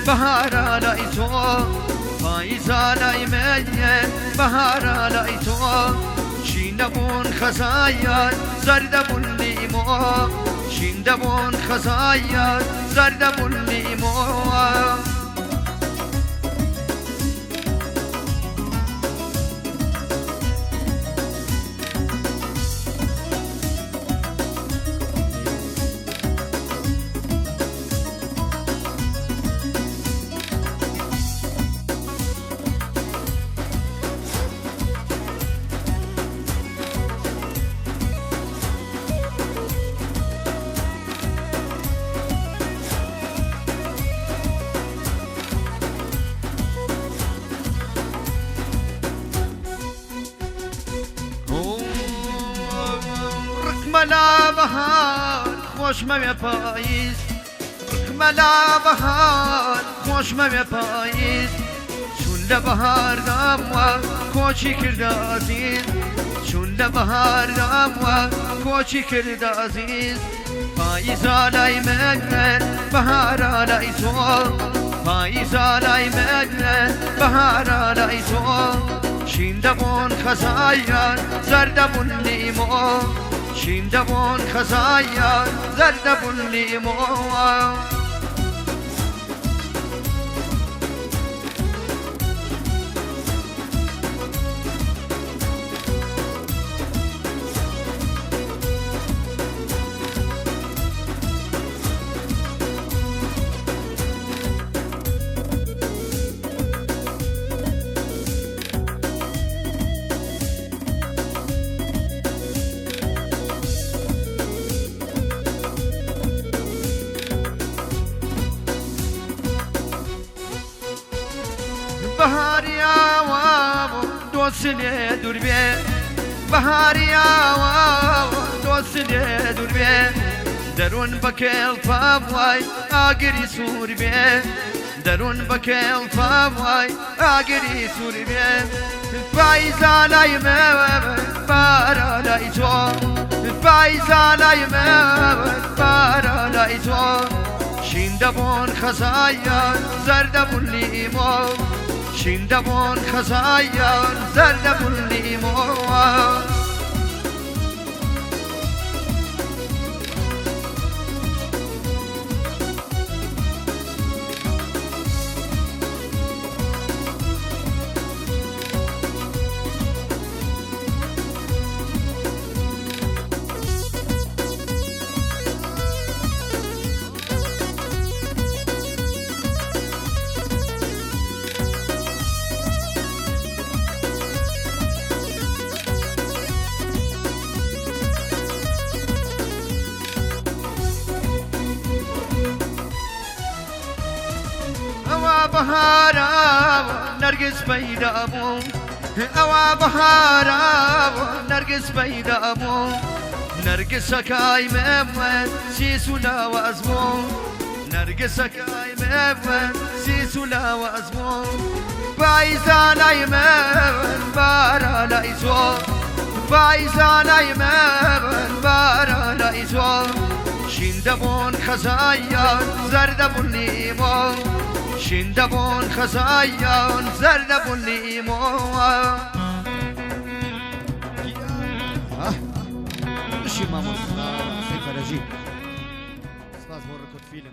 بهارا لای تو پاییزا لای من بهارا لای تو شیندبون خزایان زردبون لیمو شیندبون خزایان زردبون لیمو ملا بهار خوش ممی پاییز ملا بهار خوش ممی پاییز چون لبهار دام و کوچی کرده عزیز چون لبهار دام و کوچی کرده عزیز پاییز آلای من بهار آلای تو پاییز آلای من بهار آلای تو شیندبون خزایان زردبون لیمو شیندبون خزایان زردبون لیمو بهاریا و دوسلی دور بی بهاریا و دوسلی دور بی درون بکل فاوای آگری سور بی درون بکل فاوای آگری سور بی پاییزا لای من بارا لای تو پاییزا لای من بارا لای تو شیندبون خزایان زردبون لیمو شیندبون خزایان زردبون لیمو بهارا نرگس پیدا بو اوا بهارا نرگس پیدا بو نرگس کای من سیسولا وازمو نرگس کای من سیسولا وازمو پاییزا لای من بارا لای تو پاییزا لای من بارا لای تو شیندبون خزایان زردبون لیمو شیندبون خزایان زردبون لیمو شي مامون سي فرجي استاذ وركوت فيلم